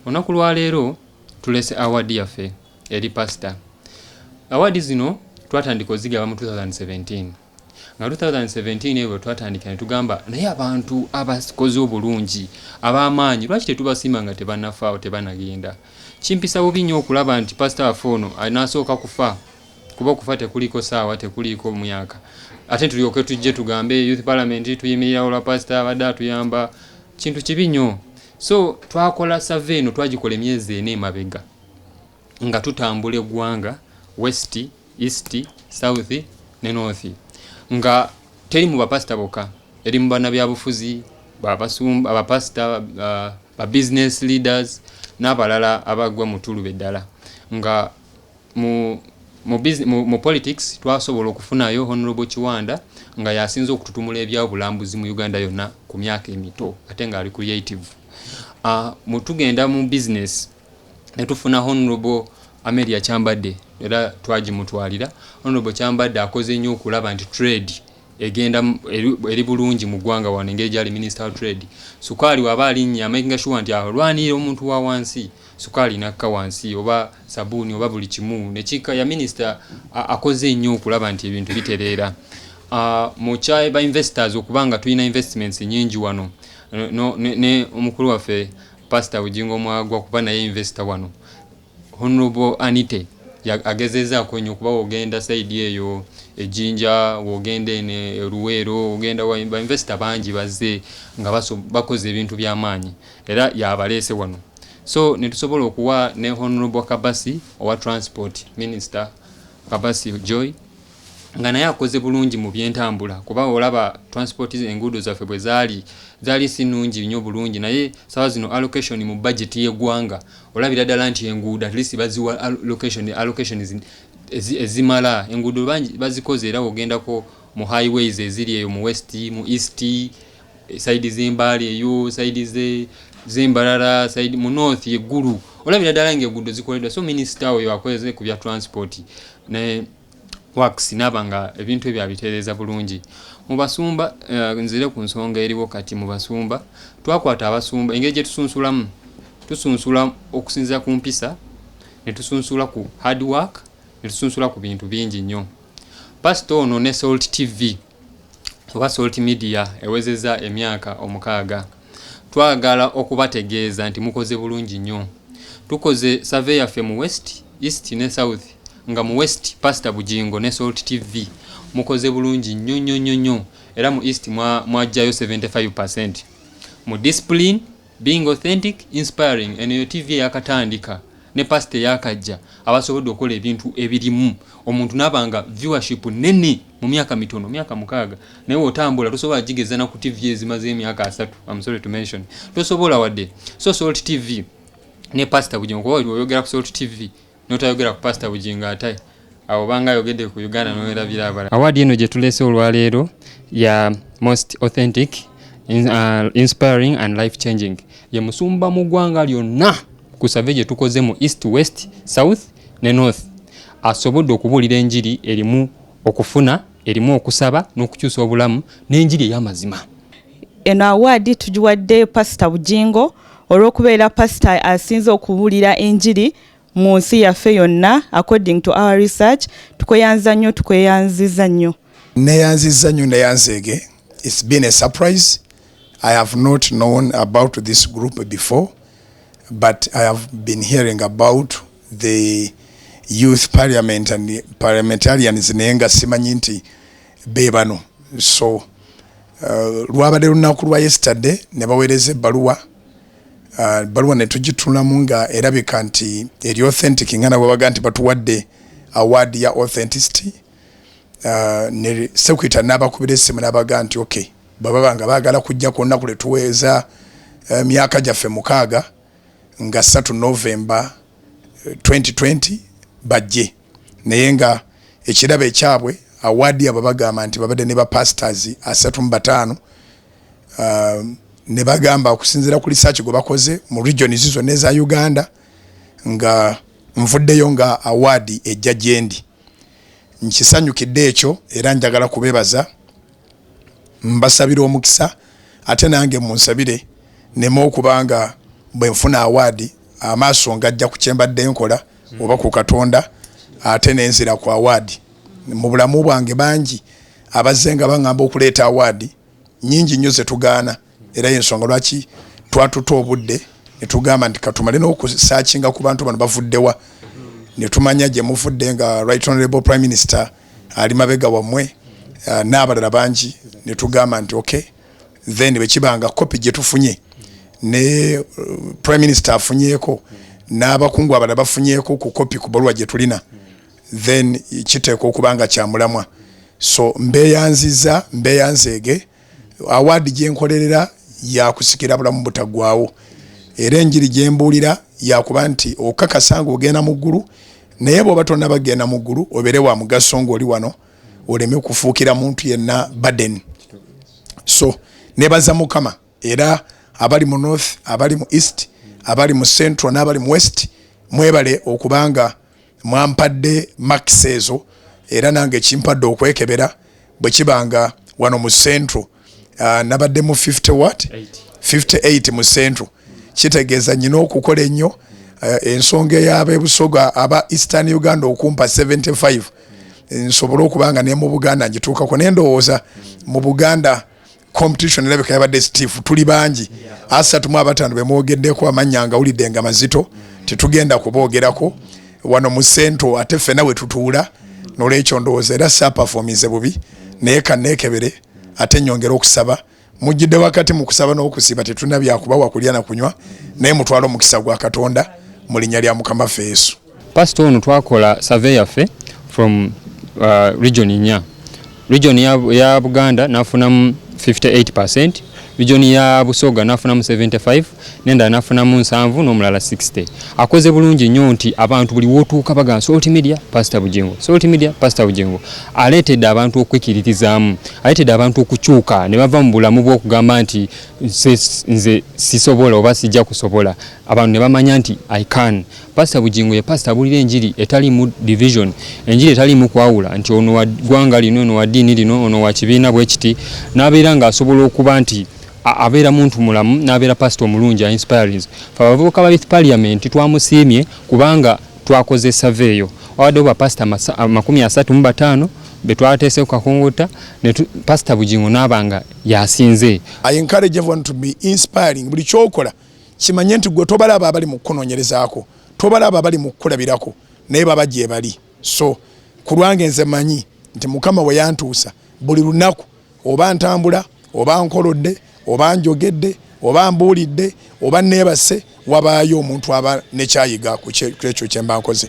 Onaku lwa leero tulese award yaffe eri pastor. Award zino twatandika ozigaba mu 2017. Nga 2017 ewe twatandika ne tugamba naye abantu abakoze obulungi ab'amaanyi lwaki tetubasiima nga tebannafaawo tebanagenda. Kimpisa bubi nnyo okulaba nti pastor afono anasooka kufa kuba okufa tekuliko saawa tekuliko myaka ate tulyoke tujje tugambe youth parliament tuyimirira olwa pastor abadde atuyamba kintu kibi nnyo. So twakola survey eno twagikola emyezi 4 emabega nga tutambula eggwanga west, east, south ne north nga teri mu bapasita bokka eri mu bannabyabufuzi babasumba abapasita ba business leaders n'abalala abagwa mu tulube ddala nga mu politics twasobola okufunayo Honorable Kiwanda nga yasinze okututumula ebyabulambuzi mu Uganda yonna ku myaka emito ate nga ali creative. Mutugenda mu business ne tufuna Honorable Amelia Kyambadde era twagimutwalira. Honorable Kyambadde akoze nnyo okulaba nti trade egenda eri bulungi mu ggwanga wano engeri gyali minister wa trade. Sukali waba alinnya making sure nti alwanira omuntu wa wansi sukali nakka wansi oba sabuni oba buli kimu nekika ya minister akoze nnyo okulaba nti ebintu bitereera. Mu chai ba investors okubanga tulina investments nyingi wano ne omukulu waffe Pastor Ujingo Mwagwa kuba naye investor wano. Honorable Anite agezeza kwenye kuba ogenda side eyo ejinja wogende ne Ruwero ogenda wa investor bangi bazze nga bakoze ebintu by'amaanyi era yabalese wano. So netusobola okuwa ne Honorable Kabasi owa transport minister Kabasi Joy nga naye akoze bulungi mu byentambula kuba olaba transport enguudo zaffe bwe zaali sinungi nnyo bulungi naye sawa zino allocation mu budget y'eggwanga olabira ddala nti enguudo at least baziwa allocations ezimala enguudo bazikoze era ogendako mu highways eziri eyo mu west mu east side z'Embale eyo side z'Embarara side mu north yeggulu olabira ddala ng'enguudo zikoleddwa. So minister oyo akoze ku bya transport ne works nabanga ebintu ebyo abitereeza bulungi. Mu basumba nzire ku nsonga eriwo kati mu basumba twakwata abasumba engeri gye tusunsula okusinza ku mpisa ne tusunsula ku hard work ne tusunsula ku bintu bingi nnyo. Pastor ono ne Salt TV oba Salt Media ewezeza emyaka 6 twagala okubategeeza nti mukoze bulungi nnyo. Tukoze survey yaffe mu west, east ne south nga mu west Pastor Bujingo ne Salt TV mukoze bulungi nnyo era mu east mwajjayo 75%. Mu discipline being authentic inspiring eno TV yakatandika ne pastor yakajja abasobodde okola ebintu ebirimu omuntu nabanga viewership nene mu myaka mitono myaka 6 naye otambula tosobola jigeza na ku TV ezimaze emyaka 3 I'm sorry to mention tosobola wadde. So Salt TV ne Pastor Bujingo ko oyogera ku Salt TV notayogera ku Pastor Bujingo ate abo banga yogedde ku Uganda noerabira abala. Award eno gye tulese olwaleero ya most authentic inspiring and life changing ye musumba mu ggwanga lyonna ku survey gye tukoze mu east west south ne north asobodde okubuulira enjiri erimu okufuna erimu okusaba n'okukyusa obulamu n'enjiri ey'amazima. Eno award tugiwadde Pastor Bujingo olw'okubeera pastor asinze okubuulira enjiri mu nsi yaffe yonna. According to our research tukweyanziza nnyo neyanzeege. It's been a surprise. I have not known about this group before, but I have been hearing about the youth parliament and the parliamentarians nenga simanyi nti bebano. So lwabadde lunaku lwa yesterday ne baweereza ebbaluwa ne tugitulamu nga erabika nti eri authentic nga nabo baga nti batuwadde award ya authenticity. Ne secretary n'abakubira essimu n'abaga nti okay baba nga baagala kujja ku nnaku letuweeza myaka gyaffe 6 nga 3 November 2020 bajje naye nga ekirabo ekyabwe award yabo bagamba nti babadde ne ba pastors 35 ne bagamba okusinziira ku research gwe bakoze mu region zonna eza Uganda nga nvuddeyo nga award ejja gyendi. Nkisanyukidde ekyo era njagala kubebaza mbasabira omukisa ate nange munsabire nemo okubanga bwe nfuna award amaaso ngajja ku kyembadde nkola oba ku Katonda ate nenzira ku award mu bulamu bwange bangi abazze nga baŋŋamba okuleeta award nyingi nnyo ze tugaana era y'ensonga lwaki twatuta obudde ne tugamba nti katumale n'okusaakinga ku bantu bano bavuddewa ne tumanya gye muvudde nga Right Honorable Prime Minister ali mabega wammwe n'abalala bangi ne tugamba nti okay then bwe kibanga kopi gye tufunye ne Prime Minister afunyeeko n'abakungu abalala bafunyeeko ku kopi ku baluwa gye tulina then kiteekwa okubanga kyamulamwa so mbeyanzeege award gye nkolerera yakusikira bulamu butaggwaawo era enjiri gye mbuulira yakuba nti okakasa ng'ogenda mu ggulu naye bw'oba tonna bagenda mu ggulu obeere wa mugaso ng'oli wano oleme kufuukira muntu yenna burden so nebaza Mukama era abali mu north abali mu east abali mu central n'abali mu west mwebale okubanga mwampadde max ezo era nange kimpadde okwekebera bwe kibanga wano mu central nabadde mu 58 mu central kitegeeza nyina okukola ennyo ensonga ey'abeebusoga aba eastern Uganda okumpa 75 nsobole okubanga ne mu Buganda ngituukako nendowooza mu Buganda competition erabika yabadde Steve tuli bangi asatu mu abatano be mwogeddeko amannya ngawulidde nga mazito tetugenda kuboogerako wano mu central ate ffenna we tutuula n'olwekyo ndowooza era saapafomize bubi naye kanneekebere ate nnyongera okusaba mujjidde wakati mu kusaba n'okusiba tetulina byakubawa kulya na kunywa naye mutwala omukisa gwa Katonda mu linnya lya Mukama ffe Yesu. Pastor ono twakola survey yaffe from region 4 region ya Buganda nafunamu 58%, region ya Busoga nafunamu 75, nenda nafunamu 7 n'omulala 60. Akoze bulungi nnyo nti abantu buli wotuuka baga Salt Media Pastor Bugingo, Salt Media Pastor Bugingo aleetedde abantu okwekiririzaamu, aleetedde abantu okukyuka ne bava mu bulamu bw'okugamba nti nze sisobola oba sijja kusobola, abantu ne bamanya nti I can. Pastor Bugingo ye pastor bulira enjiri etali mu division, enjiri etali mu kwawula nti ono wa ggwanga lino, ono wa ddiini lino, ono wa kibiina bwe kiti, n'abeera ng'asobola okuba nti abeera muntu mulamu n'abeera pastor mulungi inspires. Abavubuka ba Youth Parliament twamusiimye kubanga twakoze survey eyo. Awadde oba pastor 35 be twateese ku kakunguta ne Pastor Bugingo n'abanga yasinze. I encourage everyone to be inspiring. Buli kyokola kimanye nti gwe tobalaba abali mu kunoonyerezaako, tobalaba abali mu kukulabirako naye baba gye bali. So kulwange nze manyi nti Mukama we yantuusa buli lunaku oba ntambula oba nkolodde oba njogedde oba mbuulidde oba neebase wabaayo omuntu aba ne kyayiga ku ekyo kye mba nkoze.